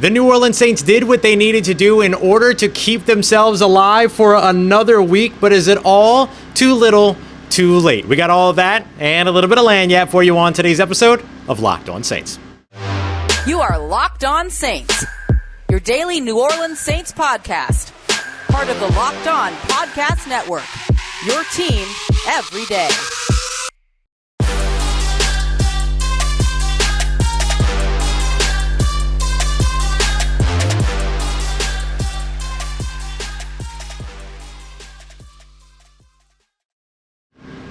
The New Orleans Saints did what they needed to do in order to keep themselves alive for another week, but is it all too little, too late? We got all of that and a little bit of lagniappe for you on today's episode of Locked On Saints. You are Locked On Saints, your daily New Orleans Saints podcast, part of the Locked On Podcast Network, your team every day.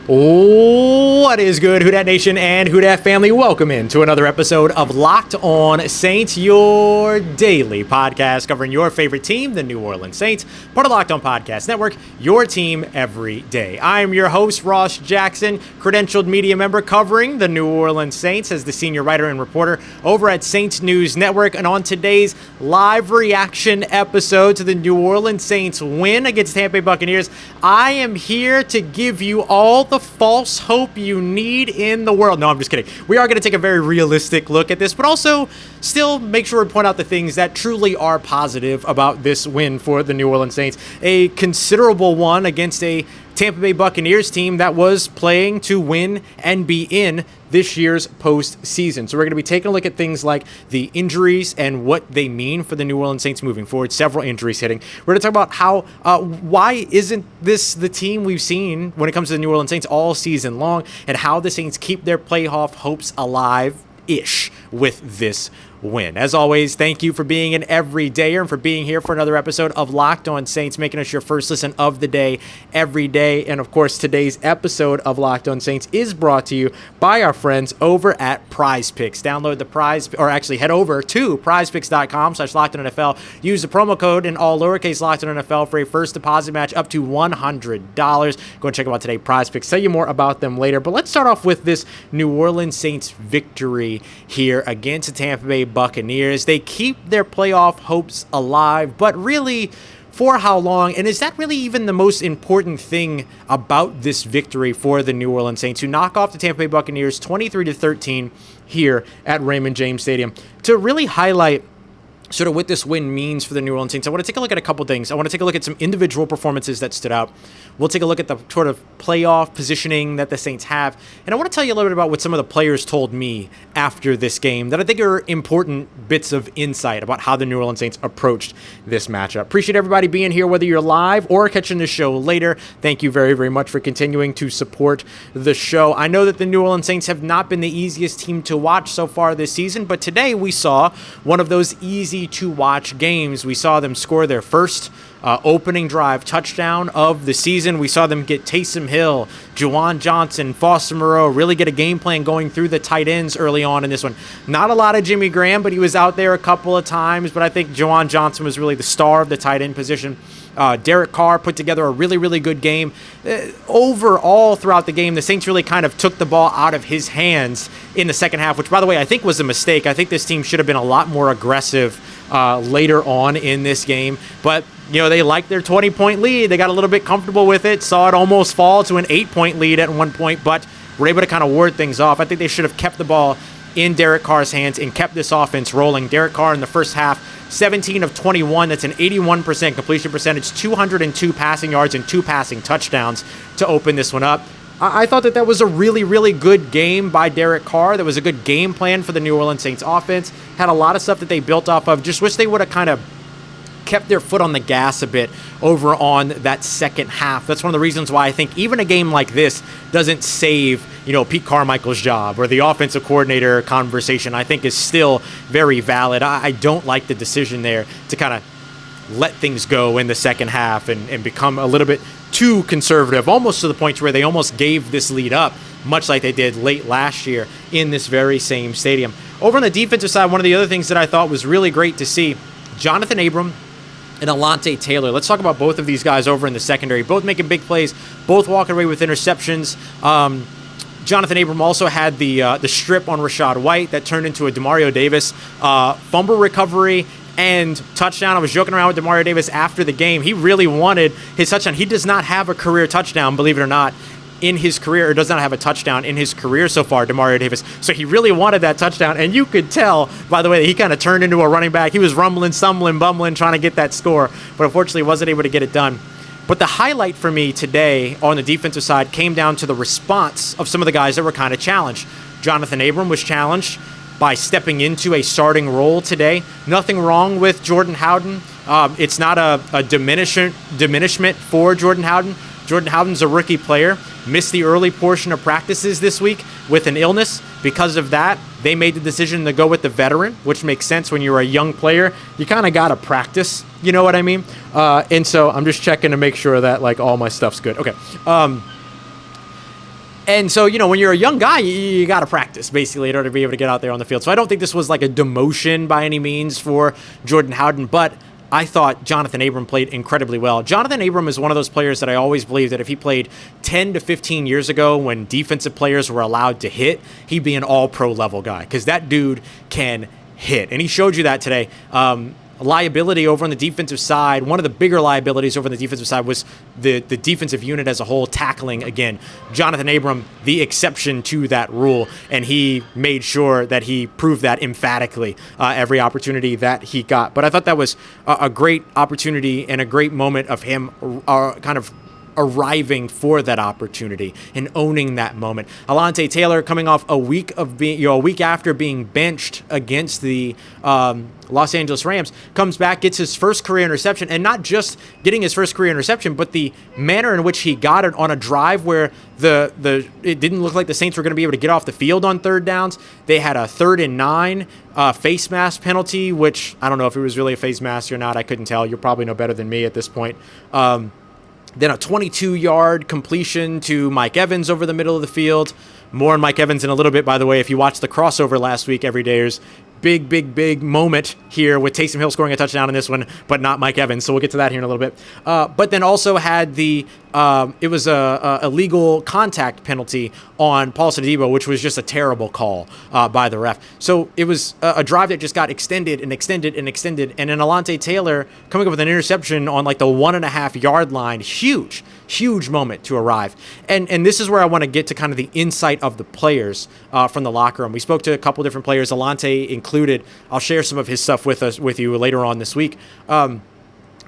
What is good, Who Dat Nation and Who Dat family? Welcome in to another episode of Locked On Saints, your daily podcast covering your favorite team, the New Orleans Saints, part of Locked On Podcast Network, your team every day. I am your host, Ross Jackson, credentialed media member covering the New Orleans Saints as the senior writer and reporter over at Saints News Network. And on today's live reaction episode to the New Orleans Saints win against Tampa Bay Buccaneers, I am here to give you all the false hope you need in the world. No, I'm just kidding. We are going to take a very realistic look at this, but also still make sure to point out the things that truly are positive about this win for the New Orleans Saints. A considerable one against a Tampa Bay Buccaneers team that was playing to win and be in this year's postseason. So we're going to be taking a look at things like the injuries and what they mean for the New Orleans Saints moving forward. Several injuries hitting. We're going to talk about how, why isn't this the team we've seen when it comes to the New Orleans Saints all season long, and how the Saints keep their playoff hopes alive-ish with this win. As always, thank you for being an everydayer and for being here for another episode of Locked On Saints, making us your first listen of the day every day. And of course, today's episode of Locked On Saints is brought to you by our friends over at PrizePicks. Download the head over to prizepicks.com/LockedOnNFL. Use the promo code in all lowercase LockedOnNFL for a first deposit match up to $100. Go and check them out today, PrizePicks. Tell you more about them later. But let's start off with this New Orleans Saints victory here against the Tampa Bay Buccaneers. They keep their playoff hopes alive, but really, for how long? And is that really even the most important thing about this victory for the New Orleans Saints, who knock off the Tampa Bay Buccaneers 23-13 here at Raymond James Stadium? To really highlight sort of what this win means for the New Orleans Saints, I want to take a look at a couple things. I want to take a look at some individual performances that stood out. We'll take a look at the sort of playoff positioning that the Saints have. And I want to tell you a little bit about what some of the players told me after this game that I think are important bits of insight about how the New Orleans Saints approached this matchup. Appreciate everybody being here, whether you're live or catching the show later. Thank you very, very much for continuing to support the show. I know that the New Orleans Saints have not been the easiest team to watch so far this season, but today we saw one of those easy to watch games. We saw them score their first opening drive touchdown of the season. We saw them get Taysom Hill, Juwan Johnson, Foster Moreau, really get a game plan going through the tight ends early on in this one. Not a lot of Jimmy Graham, but he was out there a couple of times, but I think Juwan Johnson was really the star of the tight end position. Derek Carr put together a really, really good game. Overall, throughout the game, the Saints really kind of took the ball out of his hands in the second half, which, by the way, I think was a mistake. I think this team should have been a lot more aggressive later on in this game. But, you know, they liked their 20-point lead. They got a little bit comfortable with it, saw it almost fall to an 8-point lead at one point, but were able to kind of ward things off. I think they should have kept the ball in Derek Carr's hands and kept this offense rolling. Derek Carr in the first half, 17 of 21. That's an 81% completion percentage, 202 passing yards and 2 passing touchdowns to open this one up. I thought that was a really, really good game by Derek Carr. That was a good game plan for the New Orleans Saints offense. Had a lot of stuff that they built off of. Just wish they would have kind of kept their foot on the gas a bit over on that second half. That's one of the reasons why I think even a game like this doesn't save, Pete Carmichael's job, or the offensive coordinator conversation, I think is still very valid. I don't like the decision there to kind of let things go in the second half and become a little bit too conservative, almost to the point where they almost gave this lead up, much like they did late last year in this very same stadium. Over on the defensive side, one of the other things that I thought was really great to see, Johnathan Abram and Alontae Taylor. Let's talk about both of these guys over in the secondary. Both making big plays, both walking away with interceptions. Johnathan Abram also had the strip on Rachaad White that turned into a Demario Davis fumble recovery and touchdown. I was joking around with Demario Davis after the game. He really wanted his touchdown. He does not have a career touchdown, believe it or not, in his career, or does not have a touchdown in his career so far, Demario Davis. So he really wanted that touchdown, and you could tell, by the way, that he kind of turned into a running back. He was rumbling, stumbling, bumbling, trying to get that score, but unfortunately wasn't able to get it done. But the highlight for me today on the defensive side came down to the response of some of the guys that were kind of challenged. Johnathan Abram was challenged by stepping into a starting role today. Nothing wrong with Jordan Howden. It's not a diminishment for Jordan Howden. Jordan Howden's a rookie player, missed the early portion of practices this week with an illness. Because of that, they made the decision to go with the veteran, which makes sense when you're a young player. You kind of got to practice, you know what I mean? And so I'm just checking to make sure that like all my stuff's good. Okay. And so, you know, when you're a young guy, you got to practice, basically, in order to be able to get out there on the field. So I don't think this was like a demotion by any means for Jordan Howden, but I thought Johnathan Abram played incredibly well. Johnathan Abram is one of those players that I always believe that if he played 10 to 15 years ago when defensive players were allowed to hit, he'd be an all-pro level guy, because that dude can hit. And he showed you that today. Liability over on the defensive side, one of the bigger liabilities over on the defensive side was the defensive unit as a whole tackling. Again, Johnathan Abram, the exception to that rule, and he made sure that he proved that emphatically every opportunity that he got. But I thought that was a great opportunity and a great moment of him kind of arriving for that opportunity and owning that moment. Alontae Taylor coming off a week after being benched against the Los Angeles Rams, comes back, gets his first career interception, and not just getting his first career interception, but the manner in which he got it on a drive where it didn't look like the Saints were going to be able to get off the field on third downs. They had a 3rd and 9 face mask penalty, which I don't know if it was really a face mask or not. I couldn't tell. You'll probably know better than me at this point. Then a 22-yard completion to Mike Evans over the middle of the field. More on Mike Evans in a little bit, by the way. If you watched the crossover last week, Everydayers, big moment here with Taysom Hill scoring a touchdown in this one, but not Mike Evans. So we'll get to that here in a little bit. But then also had it was a illegal contact penalty on Paulson Adebo, which was just a terrible call by the ref. So it was a drive that just got extended. And then Alontae Taylor coming up with an interception on like the 1.5 yard line. Huge moment to arrive. And this is where I want to get to kind of the insight of the players from the locker room. We spoke to a couple different players, Alontae included. I'll share some of his stuff with you later on this week.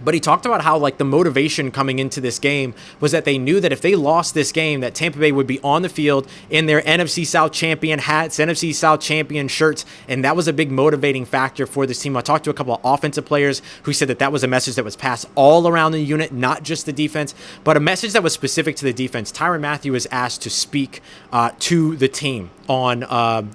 But he talked about how like the motivation coming into this game was that they knew that if they lost this game, that Tampa Bay would be on the field in their NFC South champion hats, NFC South champion shirts, and that was a big motivating factor for this team. I talked to a couple of offensive players who said that was a message that was passed all around the unit, not just the defense, but a message that was specific to the defense. Tyrann Mathieu was asked to speak to the team on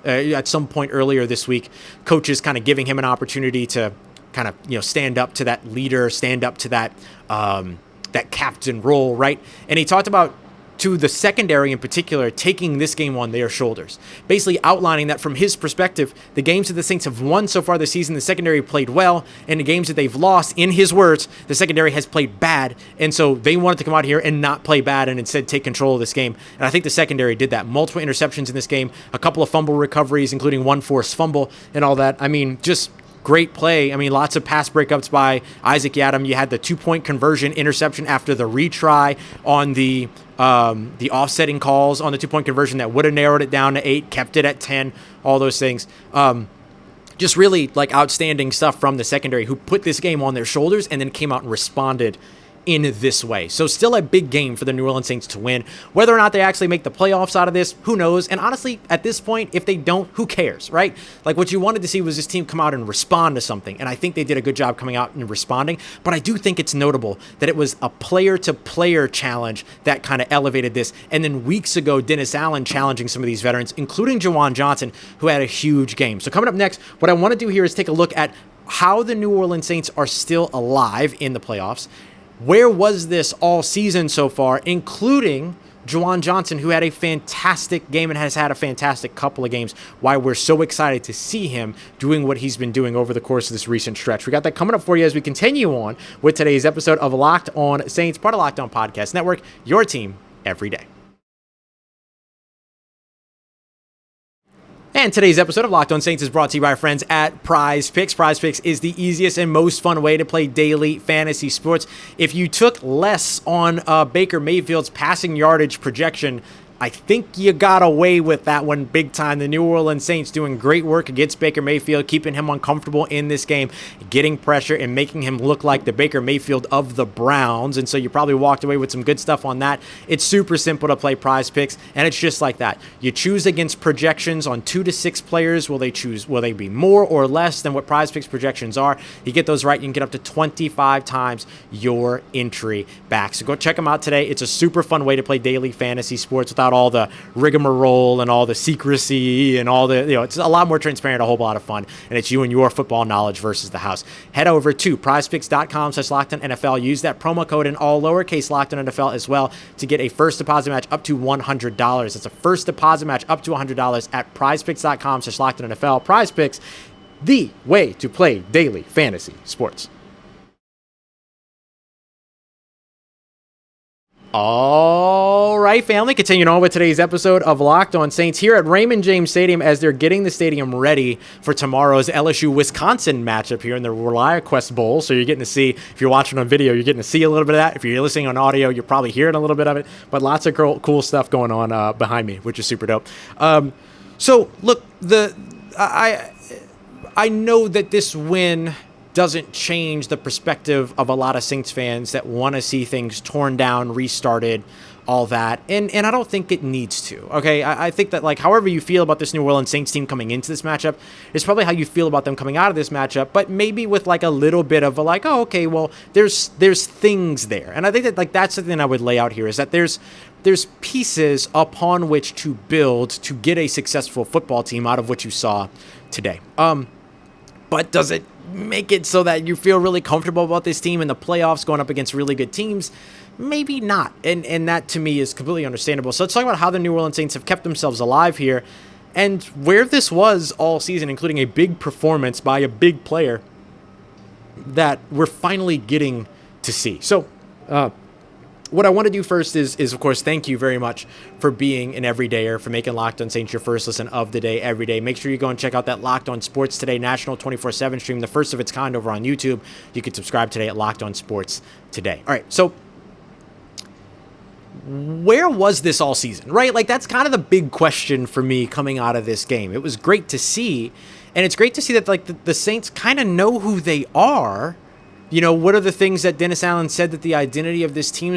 at some point earlier this week. Coaches kind of giving him an opportunity to kind of, stand up to that leader, stand up to that that captain role, right? And he talked about, to the secondary in particular, taking this game on their shoulders, basically outlining that from his perspective, the games that the Saints have won so far this season, the secondary played well, and the games that they've lost, in his words, the secondary has played bad, and so they wanted to come out here and not play bad and instead take control of this game. And I think the secondary did that. Multiple interceptions in this game, a couple of fumble recoveries, including one forced fumble and all that. I mean, just great play. I mean, lots of pass breakups by Isaac Yiadom. You had the 2-point conversion interception after the retry on the offsetting calls on the 2-point conversion that would have narrowed it down to 8, kept it at 10, all those things. Just really like outstanding stuff from the secondary, who put this game on their shoulders and then came out and responded in this way. So still a big game for the New Orleans Saints to win. Whether or not they actually make the playoffs out of this, who knows? And honestly, at this point, if they don't, who cares, right? Like, what you wanted to see was this team come out and respond to something. And I think they did a good job coming out and responding. But I do think it's notable that it was a player-to-player challenge that kind of elevated this. And then weeks ago, Dennis Allen challenging some of these veterans, including Juwan Johnson, who had a huge game. So coming up next, what I want to do here is take a look at how the New Orleans Saints are still alive in the playoffs. Where was this all season so far, including Juwan Johnson, who had a fantastic game and has had a fantastic couple of games, why we're so excited to see him doing what he's been doing over the course of this recent stretch. We got that coming up for you as we continue on with today's episode of Locked On Saints, part of Locked On Podcast Network, your team every day. And today's episode of Locked On Saints is brought to you by our friends at PrizePicks. PrizePicks is the easiest and most fun way to play daily fantasy sports. If you took less on Baker Mayfield's passing yardage projection, I think you got away with that one big time. The New Orleans Saints doing great work against Baker Mayfield, keeping him uncomfortable in this game, getting pressure and making him look like the Baker Mayfield of the Browns. And so you probably walked away with some good stuff on that. It's super simple to play PrizePicks, and it's just like that. You choose against projections on 2 to 6 players. Will they be more or less than what PrizePicks projections are? You get those right, you can get up to 25 times your entry back. So go check them out today. It's a super fun way to play daily fantasy sports without all the rigmarole and all the secrecy and all the, it's a lot more transparent, a whole lot of fun, and it's you and your football knowledge versus the house. Head over to prizepicks.com/LockedOnNFL. Use that promo code in all lowercase LockedOnNFL as well to get a first deposit match up to $100. That's a first deposit match up to $100 at prizepicks.com/LockedOnNFL. PrizePicks, the way to play daily fantasy sports. All right, family, continuing on with today's episode of Locked On Saints here at Raymond James Stadium as they're getting the stadium ready for tomorrow's LSU-Wisconsin matchup here in the ReliaQuest Bowl. So you're getting to see, if you're watching on video, you're getting to see a little bit of that. If you're listening on audio, you're probably hearing a little bit of it, but lots of cool stuff going on behind me, which is super dope. So look, I know that this win doesn't change the perspective of a lot of Saints fans that want to see things torn down, restarted, all that. And I don't think it needs to, okay? I think that, like, however you feel about this New Orleans Saints team coming into this matchup is probably how you feel about them coming out of this matchup, but maybe with, like, a little bit of a, like, oh, okay, well, there's things there. And I think that, like, that's something I would lay out here, is that there's pieces upon which to build to get a successful football team out of what you saw today. But does it make it so that you feel really comfortable about this team in the playoffs going up against really good teams? Maybe not. And that to me is completely understandable. So let's talk about how the New Orleans Saints have kept themselves alive here and where this was all season, including a big performance by a big player that we're finally getting to see. So, what I want to do first is, of course, thank you very much for being an everydayer, for making Locked On Saints your first listen of the day every day. Make sure you go and check out that Locked On Sports Today national 24/7 stream, the first of its kind over on YouTube. You can subscribe today at Locked On Sports Today. All right, so where was this all season, right? Like, that's kind of the big question for me coming out of this game. It was great to see, and it's great to see that, like, the Saints kind of know who they are. You know, what are the things that Dennis Allen said that the identity of this team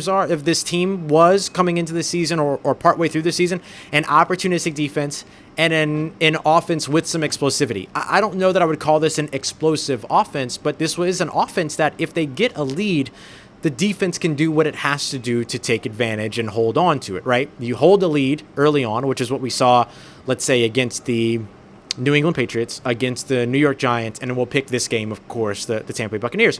was coming into the season or partway through the season? An opportunistic defense and an offense with some explosivity. I don't know that I would call this an explosive offense, but this was an offense that if they get a lead, the defense can do what it has to do to take advantage and hold on to it, right? You hold a lead early on, which is what we saw, let's say, against the New England Patriots, against the New York Giants, and we'll pick this game, of course, the Tampa Bay Buccaneers.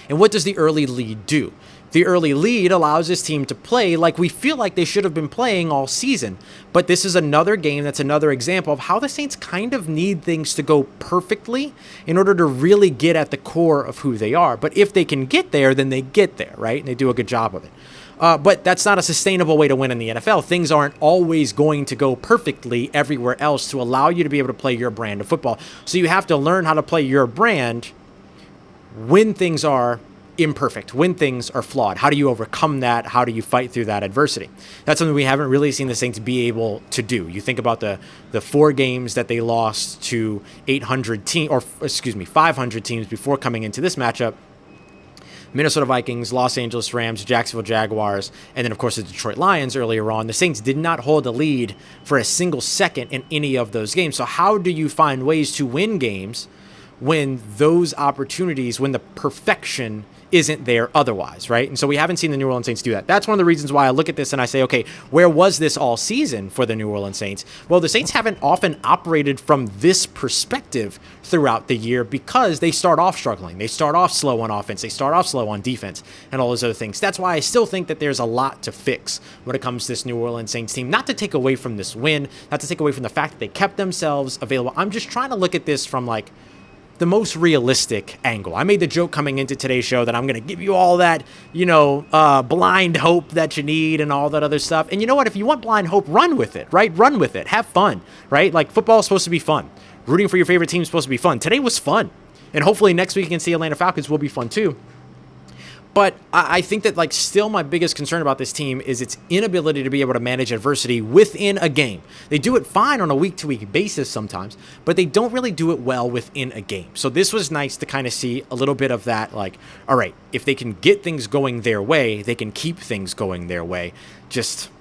And what does the early lead do? The early lead allows this team to play like we feel like they should have been playing all season. But this is another game that's another example of how the Saints kind of need things to go perfectly in order to really get at the core of who they are. But if they can get there, then they get there, right? And they do a good job of it. But that's not a sustainable way to win in the NFL. Things aren't always going to go perfectly everywhere else to allow you to be able to play your brand of football. So you have to learn how to play your brand when things are imperfect, when things are flawed. How do you overcome that? How do you fight through that adversity? That's something we haven't really seen the Saints be able to do. You think about the 4 games that they lost to 500 teams before coming into this matchup. Minnesota Vikings, Los Angeles Rams, Jacksonville Jaguars, and then, of course, the Detroit Lions earlier on. The Saints did not hold a lead for a single second in any of those games. So how do you find ways to win games when those opportunities, when the perfection isn't there otherwise, right? And so we haven't seen the New Orleans Saints do that. That's one of the reasons why I look at this and I say, okay, where was this all season for the New Orleans Saints? Well, the Saints haven't often operated from this perspective throughout the year because they start off struggling. They start off slow on offense. They start off slow on defense and all those other things. That's why I still think that there's a lot to fix when it comes to this New Orleans Saints team. Not to take away from this win, not to take away from the fact that they kept themselves available. I'm just trying to look at this from, like, the most realistic angle. I made the joke coming into today's show that I'm going to give you all that, blind hope that you need and all that other stuff. And you know what? If you want blind hope, run with it, right? Run with it. Have fun, right? Like, football is supposed to be fun. Rooting for your favorite team is supposed to be fun. Today was fun. And hopefully next week against the Atlanta Falcons will be fun too. But I think that, like, still my biggest concern about this team is its inability to be able to manage adversity within a game. They do it fine on a week-to-week basis sometimes, but they don't really do it well within a game. So this was nice to kind of see a little bit of that, like, all right, if they can get things going their way, they can keep things going their way. Just,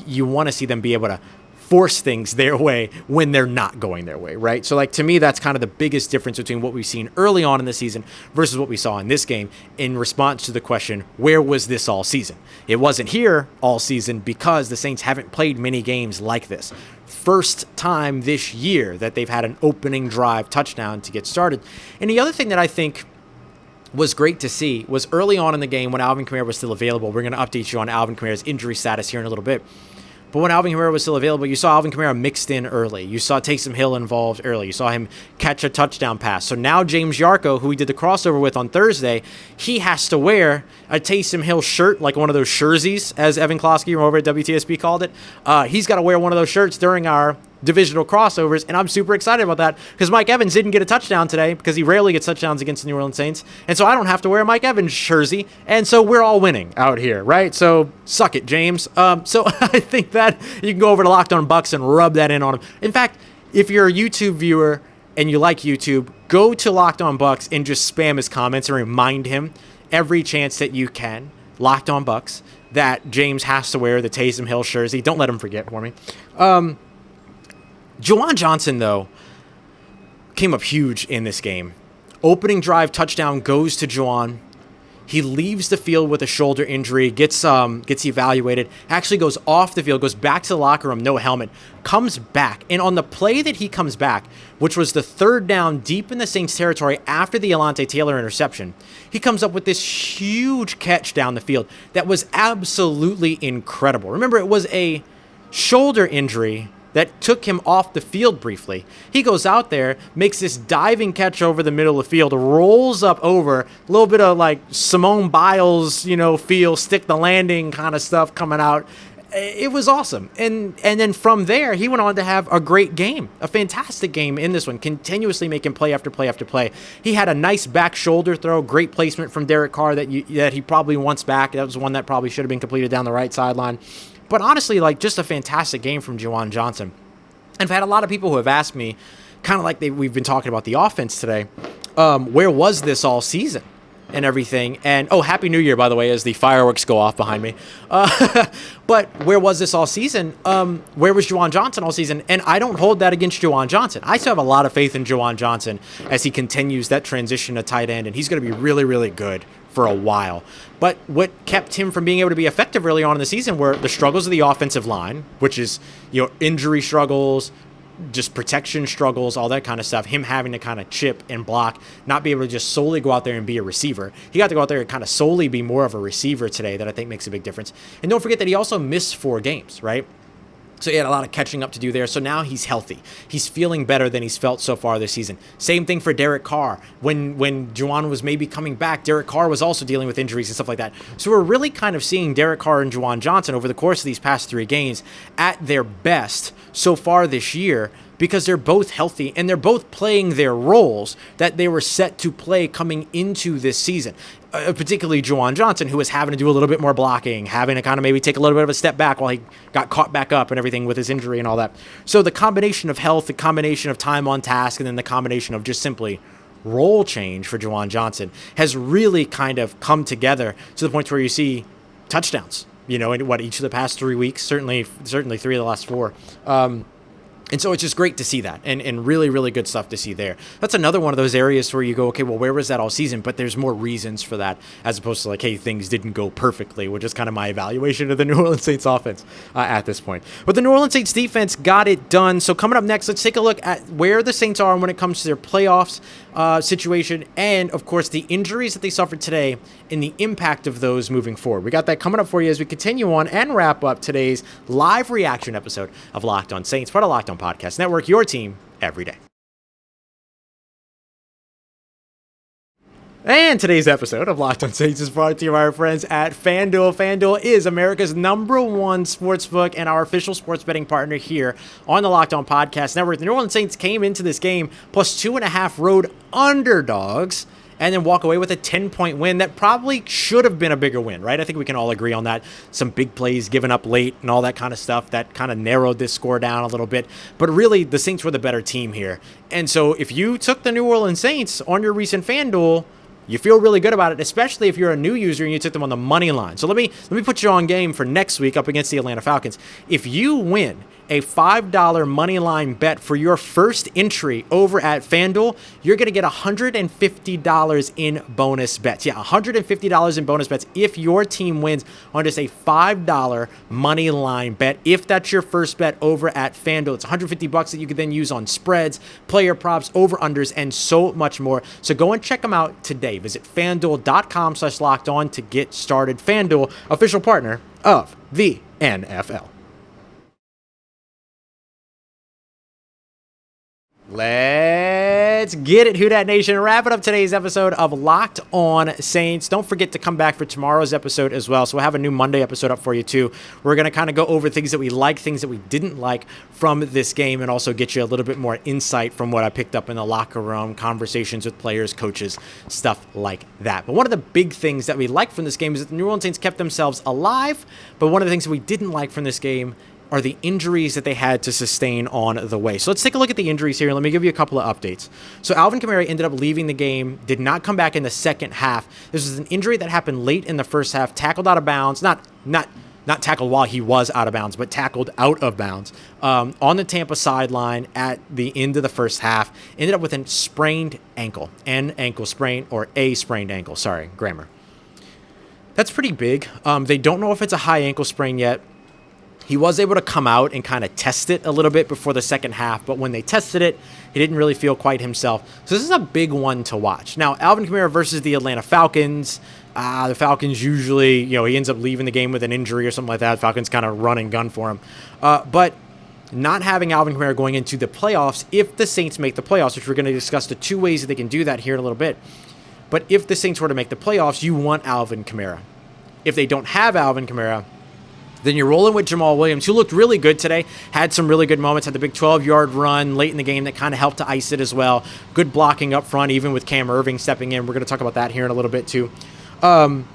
you want to see them be able to force things their way when they're not going their way, right? So, like, to me, that's kind of the biggest difference between what we've seen early on in the season versus what we saw in this game in response to the question, where was this all season? It wasn't here all season because the Saints haven't played many games like this. First time this year that they've had an opening drive touchdown to get started. And the other thing that I think was great to see was early on in the game when Alvin Kamara was still available. We're going to update you on Alvin Kamara's injury status here in a little bit. But when Alvin Kamara was still available, you saw Alvin Kamara mixed in early. You saw Taysom Hill involved early. You saw him catch a touchdown pass. So now James Yarko, who we did the crossover with on Thursday, he has to wear a Taysom Hill shirt, like one of those jerseys, as Evan Klosky over at WTSP called it. He's got to wear one of those shirts during our divisional crossovers, and I'm super excited about that because Mike Evans didn't get a touchdown today because he rarely gets touchdowns against the New Orleans Saints, and so I don't have to wear a Mike Evans jersey, and so we're all winning out here, right? So suck it, James. So I think that you can go over to Locked On Bucs and rub that in on him. In fact, if you're a YouTube viewer and you like YouTube, go to Locked On Bucs and just spam his comments and remind him every chance that you can, Locked On Bucs, that James has to wear the Taysom Hill jersey. Don't let him forget for me. Juwan Johnson, though, came up huge in this game. Opening drive touchdown goes to Juwan. He leaves the field with a shoulder injury, gets evaluated, actually goes off the field, goes back to the locker room, no helmet, comes back. And on the play that he comes back, which was the third down deep in the Saints territory after the Alontae Taylor interception, he comes up with this huge catch down the field that was absolutely incredible. Remember, it was a shoulder injury that took him off the field briefly. He goes out there, makes this diving catch over the middle of the field, rolls up over, a little bit of like Simone Biles, feel, stick the landing kind of stuff coming out. It was awesome. And then from there, he went on to have a great game, a fantastic game in this one, continuously making play after play after play. He had a nice back shoulder throw, great placement from Derek Carr that he probably wants back. That was one that probably should have been completed down the right sideline. But honestly, like, just a fantastic game from Juwan Johnson. And I've had a lot of people who have asked me, kind of like we've been talking about the offense today, where was this all season and everything? And, Happy New Year, by the way, as the fireworks go off behind me. But where was this all season? Where was Juwan Johnson all season? And I don't hold that against Juwan Johnson. I still have a lot of faith in Juwan Johnson as he continues that transition to tight end, and he's going to be really, really good for a while. But what kept him from being able to be effective early on in the season were the struggles of the offensive line, which is, injury struggles, just protection struggles, all that kind of stuff. Him having to kind of chip and block, not be able to just solely go out there and be a receiver. He got to go out there and kind of solely be more of a receiver today that I think makes a big difference. And don't forget that he also missed 4 games, right? So he had a lot of catching up to do there. So now he's healthy. He's feeling better than he's felt so far this season. Same thing for Derek Carr. When Juwan was maybe coming back, Derek Carr was also dealing with injuries and stuff like that. So we're really kind of seeing Derek Carr and Juwan Johnson over the course of these past 3 games at their best so far this year, because they're both healthy and they're both playing their roles that they were set to play coming into this season. Particularly Juwan Johnson, who was having to do a little bit more blocking, having to kind of maybe take a little bit of a step back while he got caught back up and everything with his injury and all that. So the combination of health, the combination of time on task, and then the combination of just simply role change for Juwan Johnson has really kind of come together to the point where you see touchdowns, in each of the past 3 weeks, certainly 3 of the last 4. And so it's just great to see that, and really, really good stuff to see there. That's another one of those areas where you go, okay, well, where was that all season? But there's more reasons for that, as opposed to like, hey, things didn't go perfectly, which is kind of my evaluation of the New Orleans Saints offense at this point. But the New Orleans Saints defense got it done. So coming up next, let's take a look at where the Saints are when it comes to their playoffs situation, and of course the injuries that they suffered today and the impact of those moving forward. We got that coming up for you as we continue on and wrap up today's live reaction episode of Locked On Saints, part of Locked On Podcast Network, your team every day. And today's episode of Locked on Saints is brought to you by our friends at FanDuel. FanDuel is America's #1 sportsbook and our official sports betting partner here on the Locked on Podcast Network. The New Orleans Saints came into this game plus 2.5 road underdogs and then walk away with a 10-point win that probably should have been a bigger win, right? I think we can all agree on that. Some big plays given up late and all that kind of stuff that kind of narrowed this score down a little bit. But really, the Saints were the better team here. And so if you took the New Orleans Saints on your recent FanDuel, you feel really good about it, especially if you're a new user and you took them on the money line. So let me put you on game for next week up against the Atlanta Falcons. If you win a $5 money line bet for your first entry over at FanDuel, you're going to get $150 in bonus bets. Yeah, $150 in bonus bets if your team wins on just a $5 money line bet. If that's your first bet over at FanDuel, it's $150 that you could then use on spreads, player props, over-unders, and so much more. So go and check them out today. Visit FanDuel.com/lockedon to get started. FanDuel, official partner of the NFL. Let's get it, Who Dat Nation. Wrapping up today's episode of Locked on Saints. Don't forget to come back for tomorrow's episode as well. So we'll have a new Monday episode up for you too. We're going to kind of go over things that we like, things that we didn't like from this game, and also get you a little bit more insight from what I picked up in the locker room, conversations with players, coaches, stuff like that. But one of the big things that we like from this game is that the New Orleans Saints kept themselves alive. But one of the things that we didn't like from this game are the injuries that they had to sustain on the way. So let's take a look at the injuries here, and let me give you a couple of updates. So Alvin Kamara ended up leaving the game, did not come back in the second half. This was an injury that happened late in the first half, tackled out of bounds, not tackled while he was out of bounds, but tackled out of bounds on the Tampa sideline at the end of the first half. Ended up with a sprained ankle, an ankle sprain, or a sprained ankle, sorry, grammar. That's pretty big. They don't know if it's a high ankle sprain yet. He was able to come out and kind of test it a little bit before the second half, but when they tested it, he didn't really feel quite himself. So this is a big one to watch. Now, Alvin Kamara versus the Atlanta Falcons. The Falcons usually, he ends up leaving the game with an injury or something like that. Falcons kind of run and gun for him. But not having Alvin Kamara going into the playoffs, if the Saints make the playoffs, which we're going to discuss the two ways that they can do that here in a little bit. But if the Saints were to make the playoffs, you want Alvin Kamara. If they don't have Alvin Kamara, then you're rolling with Jamal Williams, who looked really good today, had some really good moments, had the big 12-yard run late in the game that kind of helped to ice it as well. Good blocking up front, even with Cam Irving stepping in. We're going to talk about that here in a little bit too. And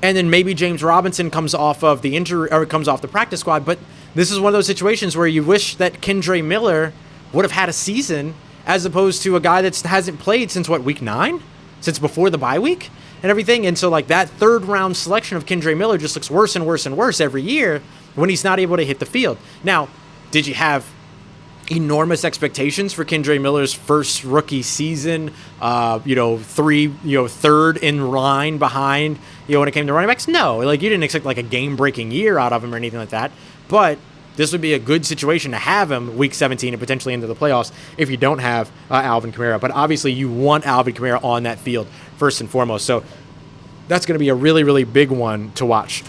then maybe James Robinson comes off of the injury, or comes off the practice squad. But this is one of those situations where you wish that Kendre Miller would have had a season, as opposed to a guy that hasn't played since week 9, since before the bye week and everything. And so that third round selection of Kendre Miller just looks worse and worse and worse every year when he's not able to hit the field. Now, did you have enormous expectations for Kendre Miller's first rookie season? Third in line behind, when it came to running backs? No, you didn't expect a game breaking year out of him or anything like that. But this would be a good situation to have him week 17 and potentially into the playoffs if you don't have Alvin Kamara. But obviously you want Alvin Kamara on that field first and foremost. So that's going to be a really, really big one to watch.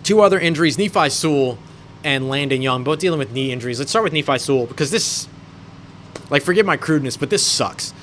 Two other injuries, Nephi Sewell and Landon Young, both dealing with knee injuries. Let's start with Nephi Sewell because this, forgive my crudeness, but this sucks.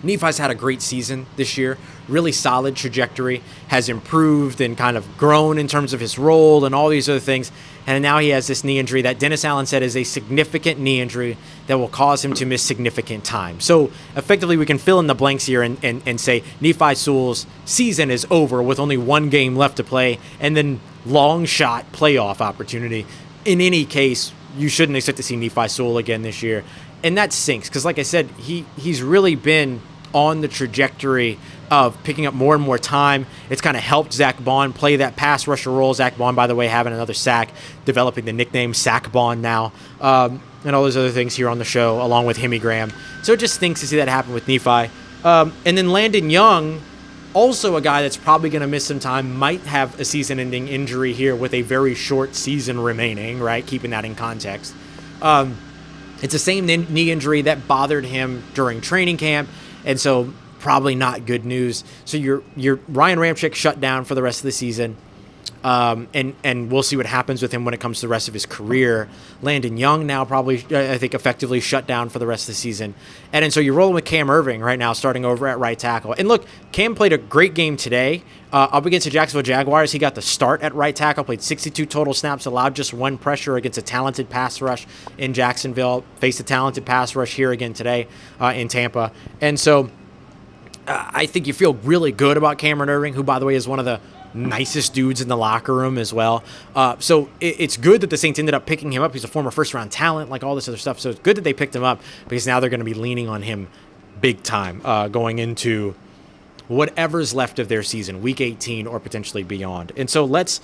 Nephi's had a great season this year, really solid trajectory, has improved and kind of grown in terms of his role and all these other things. And now he has this knee injury that Dennis Allen said is a significant knee injury that will cause him to miss significant time. So effectively, we can fill in the blanks here and say Nephi Sewell's season is over with only one game left to play and then long shot playoff opportunity. In any case, you shouldn't expect to see Nephi Sewell again this year. And that sinks because, like I said, he's really been on the trajectory of picking up more and more time. It's kind of helped Zach Bond play that pass rusher role. Zach Bond, by the way, having another sack, developing the nickname Sack Bond now, and all those other things here on the show, along with Hemi Graham. So it just stinks to see that happen with Nephi. And then Landon Young, also a guy that's probably going to miss some time, might have a season-ending injury here with a very short season remaining, right? Keeping that in context. It's the same knee injury that bothered him during training camp, and so probably not good news. So your Ryan Ramczyk shut down for the rest of the season. And we'll see what happens with him when it comes to the rest of his career. Landon Young now probably, I think, effectively shut down for the rest of the season. And then so you're rolling with Cam Irving right now, starting over at right tackle. And look, Cam played a great game today up against the Jacksonville Jaguars. He got the start at right tackle, played 62 total snaps, allowed just one pressure against a talented pass rush in Jacksonville, faced a talented pass rush here again today in Tampa. And so I think you feel really good about Cameron Irving, who, by the way, is one of the nicest dudes in the locker room as well. So it's good that the Saints ended up picking him up. He's a former first-round talent, like all this other stuff. So it's good that they picked him up because now they're going to be leaning on him big time going into whatever's left of their season, Week 18 or potentially beyond. And so let's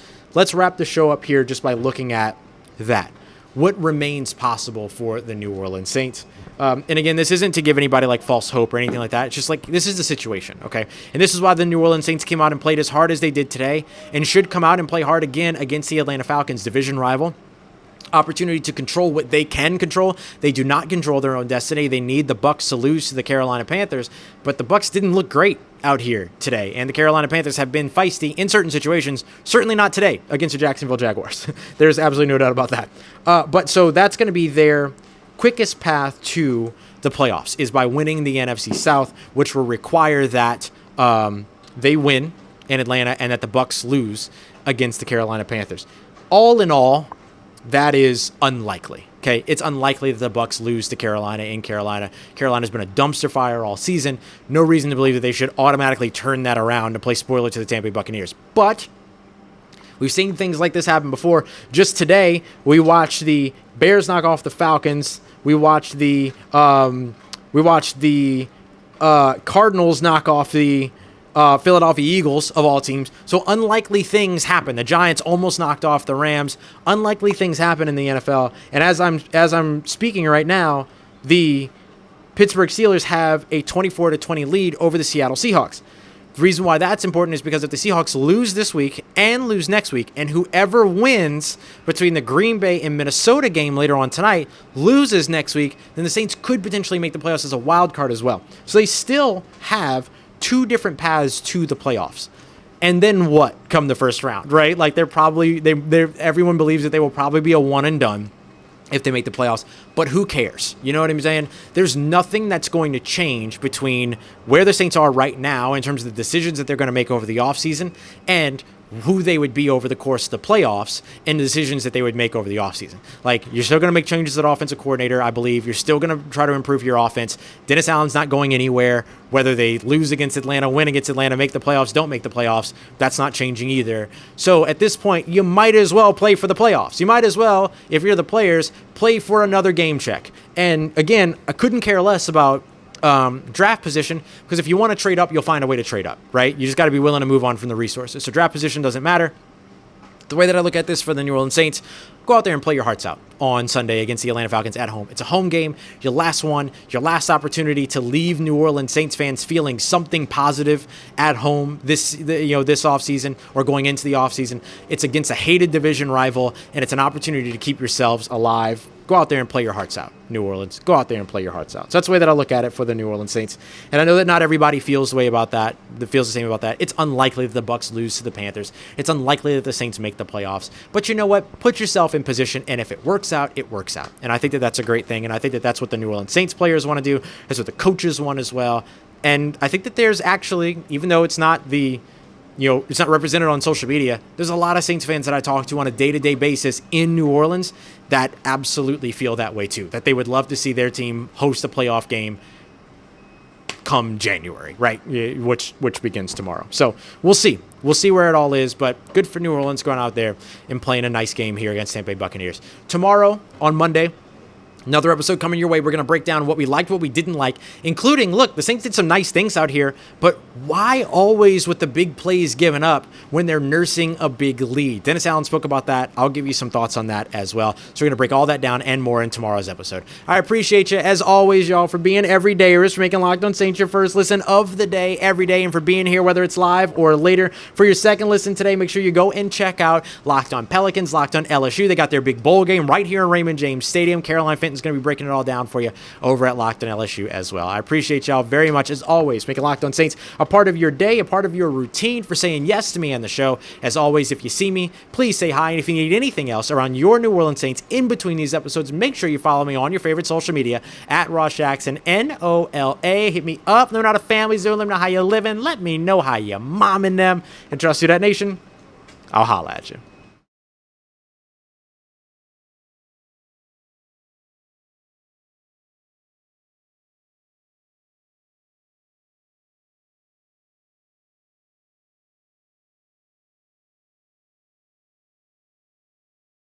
wrap the show up here just by looking at that. What remains possible for the New Orleans Saints? And again, this isn't to give anybody like false hope or anything like that. It's just like, this is the situation, okay? And this is why the New Orleans Saints came out and played as hard as they did today and should come out and play hard again against the Atlanta Falcons, division rival. Opportunity to control what they can control. They do not control their own destiny. They need the Bucs to lose to the Carolina Panthers, but the Bucs didn't look great out here today, and the Carolina Panthers have been feisty in certain situations, certainly not today against the Jacksonville Jaguars. There's absolutely no doubt about that. But so that's going to be their quickest path to the playoffs, is by winning the NFC South, which will require that they win in Atlanta and that the Bucs lose against the Carolina Panthers. All in all, that is unlikely. Okay, it's unlikely that the Bucs lose to Carolina in Carolina. Carolina's been a dumpster fire all season. No reason to believe that they should automatically turn that around and play spoiler to the Tampa Bay Buccaneers. But we've seen things like this happen before. Just today, we watched the Bears knock off the Falcons. We watched the Cardinals knock off the Philadelphia Eagles, of all teams. So unlikely things happen. The Giants almost knocked off the Rams. Unlikely things happen in the NFL. And as I'm speaking right now, the Pittsburgh Steelers have a 24-20 lead over the Seattle Seahawks. The reason why that's important is because if the Seahawks lose this week and lose next week, and whoever wins between the Green Bay and Minnesota game later on tonight loses next week, then the Saints could potentially make the playoffs as a wild card as well. So they still have two different paths to the playoffs. And then what come the first round, right? Like everyone believes that they will probably be a one and done if they make the playoffs, but who cares? You know what I'm saying? There's nothing that's going to change between where the Saints are right now in terms of the decisions that they're going to make over the offseason and who they would be over the course of the playoffs and the decisions that they would make over the offseason. Like, you're still going to make changes at offensive coordinator, I believe. You're still going to try to improve your offense. Dennis Allen's not going anywhere. Whether they lose against Atlanta, win against Atlanta, make the playoffs, don't make the playoffs, that's not changing either. So at this point, you might as well play for the playoffs. You might as well, if you're the players, play for another game check. And again, I couldn't care less about draft position, because if you want to trade up, you'll find a way to trade up, right? You just got to be willing to move on from the resources. So draft position doesn't matter. The way that I look at this for the New Orleans Saints, go out there and play your hearts out on Sunday against the Atlanta Falcons at home. It's a home game, your last one, your last opportunity to leave New Orleans Saints fans feeling something positive at home this offseason or going into the offseason. It's against a hated division rival, and it's an opportunity to keep yourselves alive. Go out there and play your hearts out, New Orleans. Go out there and play your hearts out. So that's the way that I look at it for the New Orleans Saints. And I know that not everybody feels the way about that, that feels the same about that. It's unlikely that the Bucs lose to the Panthers. It's unlikely that the Saints make the playoffs. But you know what? Put yourself in position, and if it works out, it works out. And I think that that's a great thing, and I think that that's what the New Orleans Saints players want to do. That's what the coaches want as well. And I think that there's actually, even though it's not it's not represented on social media, there's a lot of Saints fans that I talk to on a day-to-day basis in New Orleans that absolutely feel that way too, that they would love to see their team host a playoff game come January, right, which begins tomorrow. So we'll see. We'll see where it all is, but good for New Orleans going out there and playing a nice game here against Tampa Bay Buccaneers. Tomorrow, on Monday, another episode coming your way. We're going to break down what we liked, what we didn't like, including, look, the Saints did some nice things out here, but why always with the big plays given up when they're nursing a big lead? Dennis Allen spoke about that. I'll give you some thoughts on that as well. So we're going to break all that down and more in tomorrow's episode. I appreciate you, as always, y'all, for being everydayers, for making Locked On Saints your first listen of the day every day, and for being here, whether it's live or later, for your second listen today. Make sure you go and check out Locked On Pelicans, Locked On LSU. They got their big bowl game right here in Raymond James Stadium. Caroline Fenton's going to be breaking it all down for you over at Locked On LSU as well. I appreciate y'all very much, as always, making Locked On Saints a part of your day, a part of your routine, for saying yes to me on the show. As always, if you see me, please say hi. And if you need anything else around your New Orleans Saints in between these episodes, make sure you follow me on your favorite social media at Ross Jackson, NOLA. Hit me up. Let me know how the family's doing. Let me know how you're living. Let me know how you're momming them. And trust you, that nation. I'll holla at you.